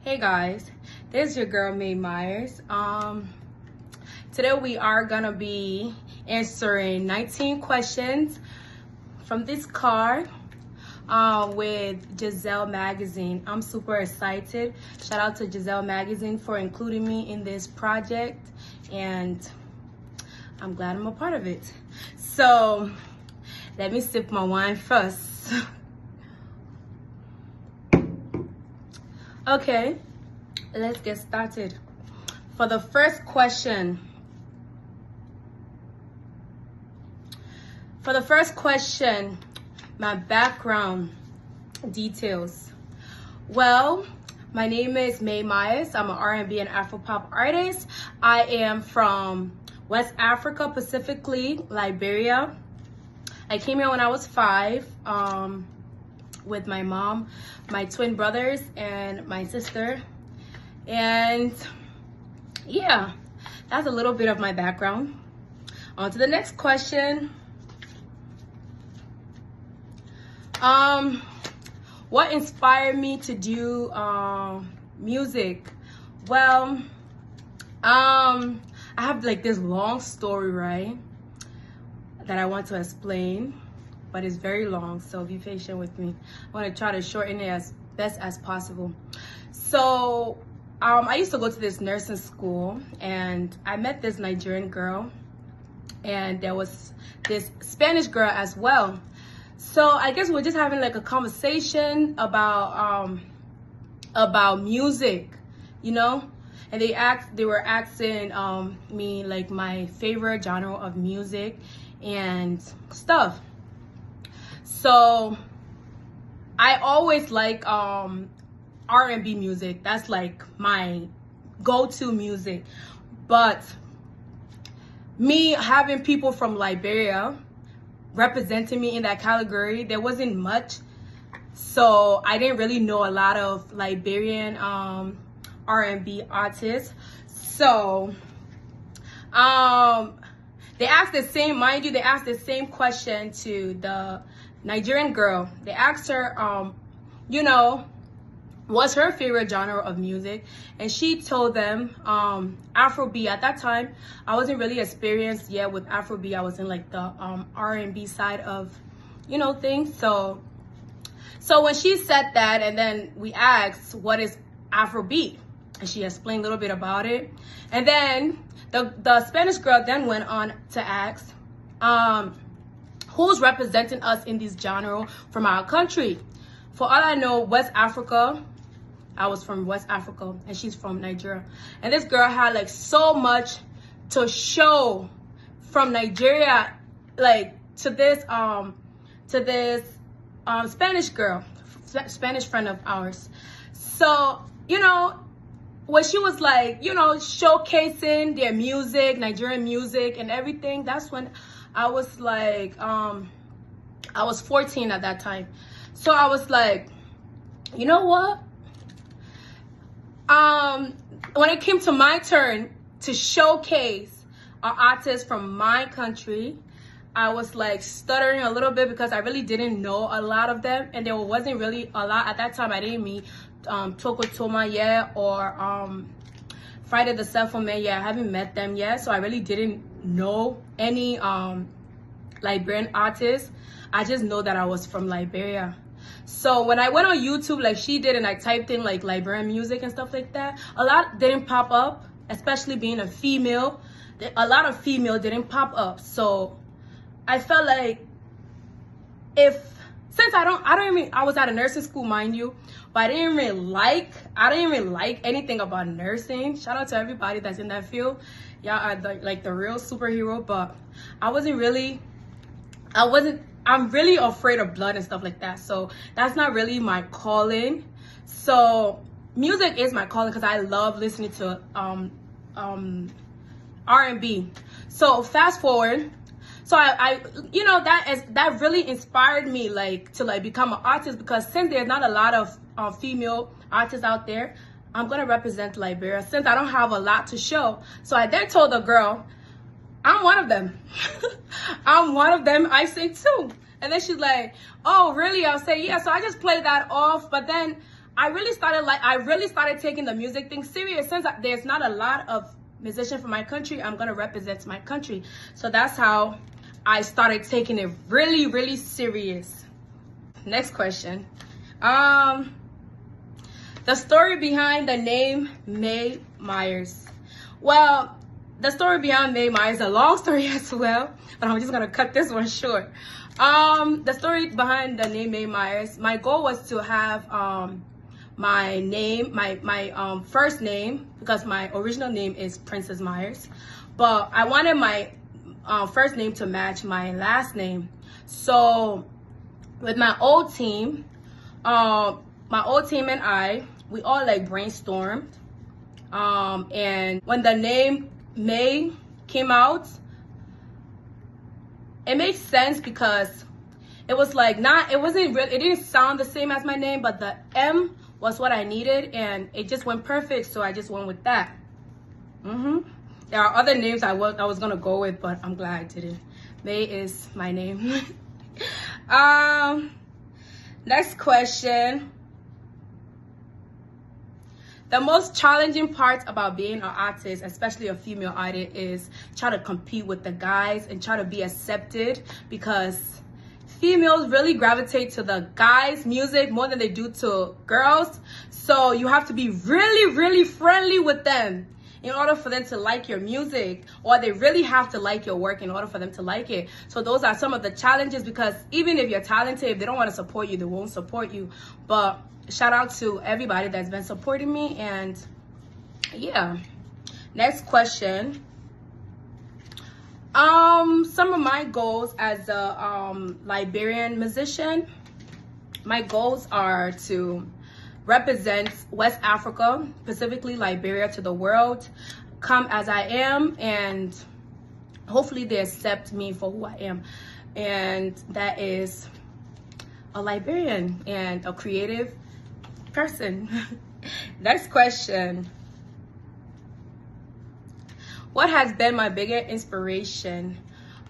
Hey guys, this is your girl Mai Myers. Today we are gonna be answering 19 questions from this card with Gisele Magazine. I'm super excited. Shout out to Gisele Magazine for including me in this project, and I'm glad I'm a part of it. So let me sip my wine first. Okay, let's get started. For the first question, my background details. Well, my name is Mai Myers. I'm an R&B and Afropop artist. I am from West Africa, specifically Liberia. I came here when I was 5. With my mom, my twin brothers, and my sister. And yeah, that's a little bit of my background. On to the next question. What inspired me to do music? Well, I have like this long story, right, that I want to explain, but it's very long, so be patient with me. I want to try to shorten it as best as possible. So I used to go to this nursing school, and I met this Nigerian girl, and there was this Spanish girl as well. So I guess we're just having like a conversation about music, you know, and they were asking me like my favorite genre of music and stuff. So I always like R&B music. That's like my go-to music. But me having people from Liberia representing me in that category, there wasn't much. So I didn't really know a lot of Liberian R&B artists. So they asked the same, mind you, they asked the same question to the Nigerian girl. They asked her, you know, what's her favorite genre of music, and she told them Afrobeat. At that time, I wasn't really experienced yet with Afrobeat. I was in like the R&B side of, you know, things. So when she said that, and then we asked, what is Afrobeat? And she explained a little bit about it. And then the Spanish girl then went on to ask, who's representing us in this genre from our country? For all I know, West Africa. I was from West Africa, and she's from Nigeria. And this girl had like so much to show from Nigeria, like to this Spanish girl, Spanish friend of ours. So, you know, when she was like, you know, showcasing their music, Nigerian music and everything, that's when I was like, I was 14 at that time. So I was like, you know what? When it came to my turn to showcase an artist from my country, I was like stuttering a little bit because I really didn't know a lot of them, and there wasn't really a lot at that time. I didn't meet Toko Toma yet, or Friday the Cell Man yet. I haven't met them yet, so I really didn't know any Liberian artists. I just know that I was from Liberia. So when I went on YouTube like she did, and I typed in like Liberian music and stuff like that, a lot didn't pop up, especially being a female. A lot of female didn't pop up. So I felt like since I was at a nursing school, mind you, but I didn't really like anything about nursing. Shout out to everybody that's in that field. Y'all are like the real superhero, but I'm really afraid of blood and stuff like that. So that's not really my calling. So music is my calling because I love listening to R&B. So fast forward. So I you know, that really inspired me like to like become an artist, because since there's not a lot of female artists out there, I'm gonna represent Liberia since I don't have a lot to show. So I then told the girl, I'm one of them. I'm one of them. I sing too. And then she's like, oh, really? I'll say, yeah. So I just played that off. But then I really started taking the music thing serious. Since there's not a lot of musicians from my country, I'm gonna represent my country. So that's how I started taking it really, really serious. Next question. The story behind the name Mai Myers. Well, the story behind Mai Myers is a long story as well, but I'm just gonna cut this one short. The story behind the name Mai Myers, my goal was to have my name, my first name, because my original name is Princess Myers, but I wanted my first name to match my last name. So with my old team and I, we all like brainstormed, and when the name May came out, it made sense because it was like it didn't sound the same as my name, but the M was what I needed, and it just went perfect, so I just went with that. There are other names I was gonna go with, but I'm glad I didn't. May is my name. Next question. The most challenging part about being an artist, especially a female artist, is try to compete with the guys and try to be accepted, because females really gravitate to the guys' music more than they do to girls. So you have to be really, really friendly with them in order for them to like your music, or they really have to like your work in order for them to like it. So those are some of the challenges, because even if you're talented, if they don't want to support you, they won't support you. But shout out to everybody that's been supporting me. And yeah, next question. Some of my goals as a Liberian musician, my goals are to represent West Africa, specifically Liberia, to the world, come as I am, and hopefully they accept me for who I am. And that is a Liberian and a creative person. Next question. What has been my biggest inspiration?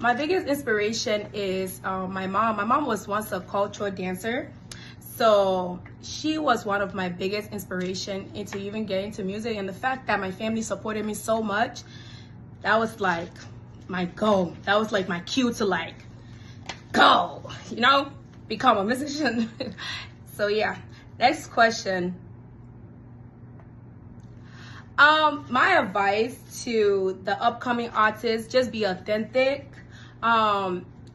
My biggest inspiration is my mom. My mom was once a cultural dancer. So she was one of my biggest inspiration into even getting into music. And the fact that my family supported me so much, that was like my goal. That was like my cue to like, go, you know, become a musician. So yeah, next question. My advice to the upcoming artists, just be authentic.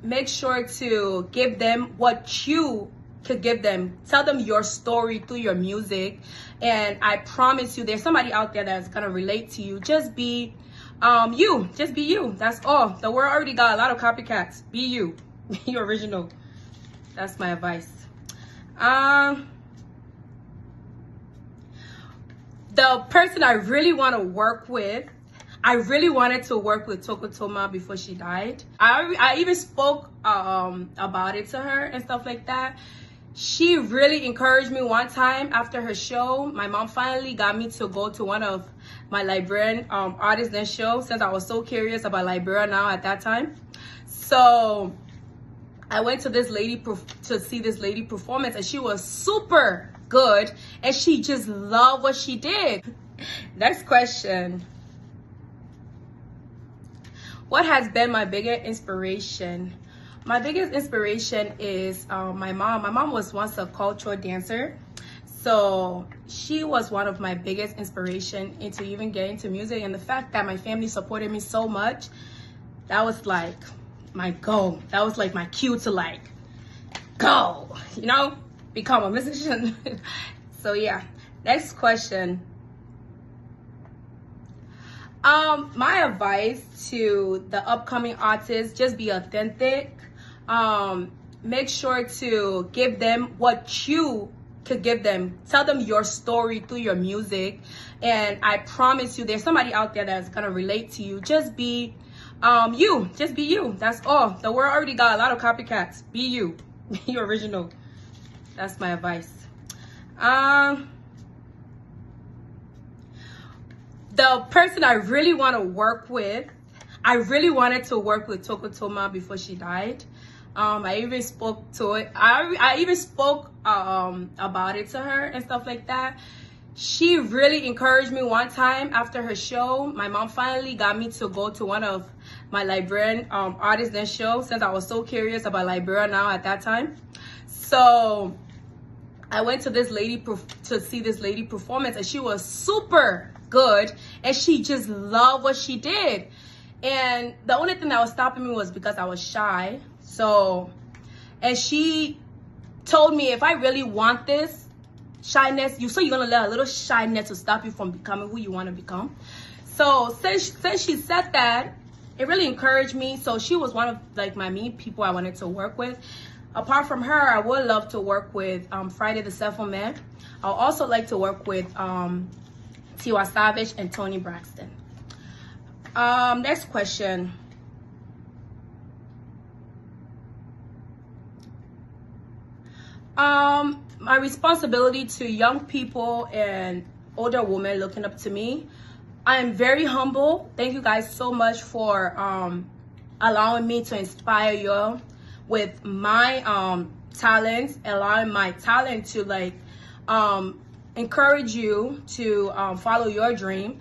Make sure to give them what you could give them. Tell them your story through your music. And I promise you, there's somebody out there that's gonna relate to you. Just be you. Just be you. That's all. The world already got a lot of copycats. Be you. Be original. That's my advice. The person I really want to work with, I really wanted to work with Tokotoma before she died. I even spoke about it to her and stuff like that. She really encouraged me one time after her show. My mom finally got me to go to one of my Liberian artists' dance show, since I was so curious about Liberia now at that time. So I went to this lady to see this lady performance, and she was super good, and she just loved what she did. Next question. What has been my biggest inspiration? My biggest inspiration is my mom. My mom was once a cultural dancer. So she was one of my biggest inspiration into even getting into music. And the fact that my family supported me so much, that was like my goal. That was like my cue to like, go, you know, become a musician. So yeah, next question. My advice to the upcoming artists, just be authentic. Make sure to give them what you could give them. Tell them your story through your music. And I promise you, there's somebody out there that's gonna relate to you. Just be you. Just be you. That's all. The world already got a lot of copycats. Be you. Be original. That's my advice. The person I really want to work with, I really wanted to work with Tokotoma before she died. I even spoke to it. I even spoke about it to her and stuff like that. She really encouraged me one time after her show. My mom finally got me to go to one of my Liberian artists' then show, since I was so curious about Liberia now at that time. So I went to this lady to see this lady performance, and she was super good, and she just loved what she did. And the only thing that was stopping me was because I was shy. So, and she told me, if I really want this shyness, you're gonna let a little shyness to stop you from becoming who you want to become. So since she said that, it really encouraged me. So she was one of like my main people I wanted to work with. Apart from her, I would love to work with Friday the Seventh Man. I'll also like to work with Tiwa Savage and Tony Braxton. Next question. My responsibility to young people and older women looking up to me. I am very humble. Thank you guys so much for allowing me to inspire you with my talents, allowing my talent to like encourage you to follow your dream.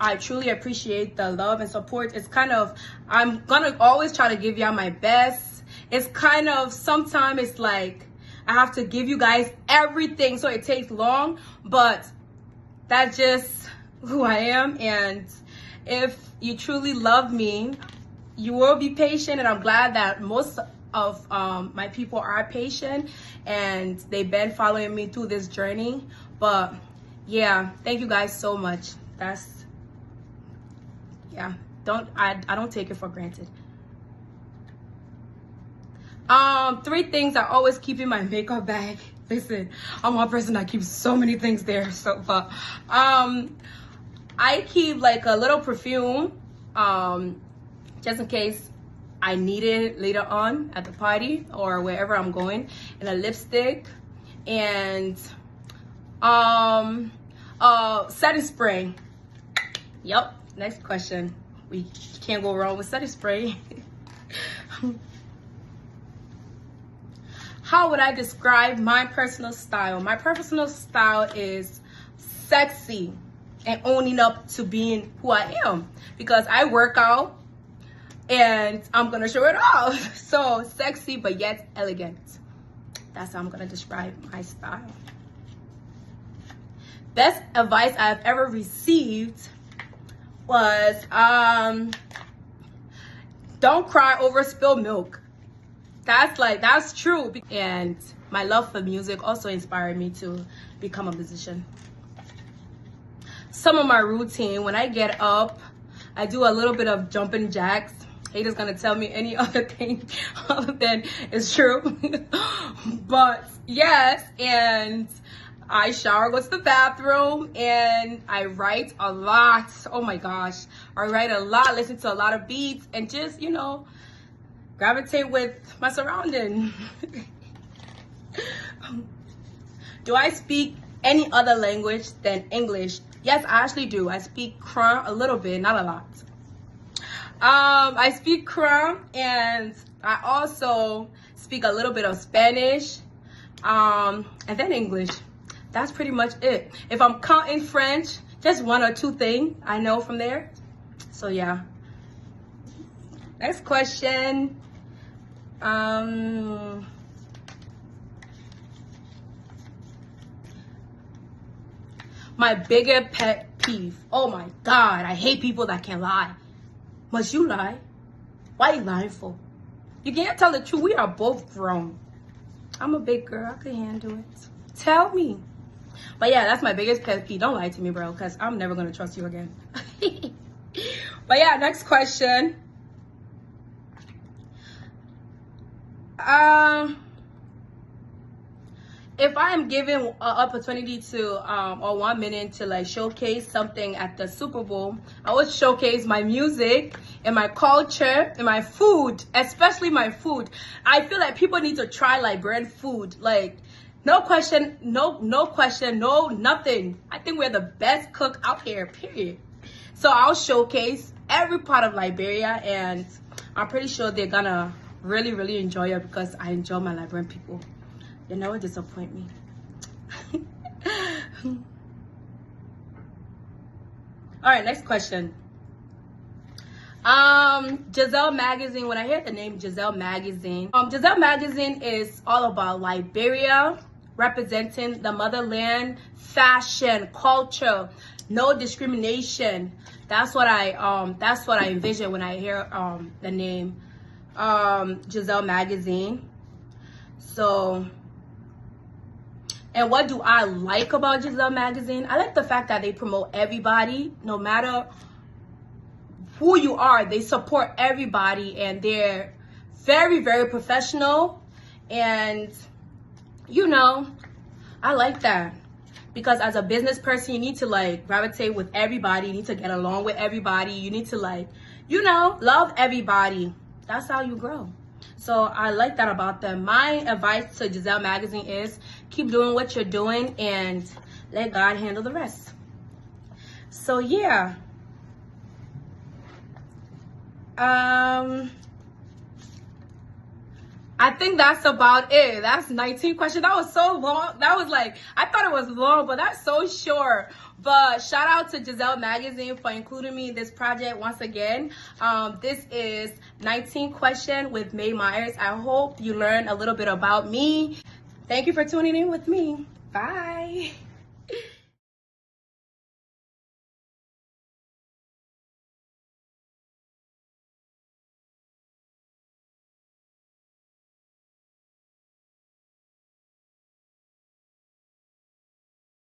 I truly appreciate the love and support. It's kind of, I'm gonna always try to give y'all my best. It's kind of, sometimes it's like I have to give you guys everything, so it takes long, but that's just who I am. And if you truly love me, you will be patient, and I'm glad that most of my people are patient and they've been following me through this journey. But yeah, thank you guys so much. Yeah, I don't take it for granted. 3 things I always keep in my makeup bag. Listen, I'm one person that keeps so many things there. So but I keep like a little perfume just in case I need it later on at the party or wherever I'm going, and a lipstick, and setting spray. Yep. Next question. We can't go wrong with setting spray. How would I describe my personal style? My personal style is sexy and owning up to being who I am, because I work out and I'm gonna show it off. So sexy but yet elegant. That's how I'm gonna describe my style. Best advice I've ever received was don't cry over spilled milk. That's true. And my love for music also inspired me to become a musician. Some of my routine, when I get up, I do a little bit of jumping jacks. Haters gonna tell me any other thing other than it's true. But yes, and I shower, go to the bathroom, and I write a lot. Oh my gosh, I write a lot, listen to a lot of beats, and just, you know, gravitate with my surrounding. Do I speak any other language than English? Yes, I actually do. I speak Kra a little bit, not a lot. I speak Kra, and I also speak a little bit of Spanish, and then English. That's pretty much it. If I'm counting French, just 1 or 2 things I know from there. So yeah. Next question. My biggest pet peeve. Oh my God, I hate people that can lie. Must you lie? Why are you lying for? You can't tell the truth. We are both grown. I'm a big girl. I can handle it. Tell me. But yeah, that's my biggest pet peeve. Don't lie to me, bro, because I'm never going to trust you again. But yeah, next question. If I am given an opportunity to or 1 minute to like showcase something at the Super Bowl, I would showcase my music and my culture and my food, especially my food. I feel like people need to try Liberian food. Like, no question, no nothing. I think we're the best cook out here, period. So I'll showcase every part of Liberia, and I'm pretty sure they're gonna really, really enjoy it because I enjoy my Liberian people. They never disappoint me. All right, next question. Gisele Magazine. When I hear the name Gisele Magazine, Gisele Magazine is all about Liberia, representing the motherland, fashion, culture, no discrimination. That's what I envision when I hear the name Gisele Magazine. So, and what do I like about Gisele Magazine? I like the fact that they promote everybody, no matter who you are. They support everybody, and they're very, very professional. And you know, I like that, because as a business person, you need to gravitate with everybody. You need to get along with everybody. You need to love everybody. That's how you grow. So I like that about them. My advice to Gisele Magazine is keep doing what you're doing and let God handle the rest. So yeah. I think that's about it. That's 19 questions. That was so long. That was I thought it was long, but that's so short. But shout out to Gisele Magazine for including me in this project once again. This is 19 Questions with Mai Myers. I hope you learned a little bit about me. Thank you for tuning in with me. Bye.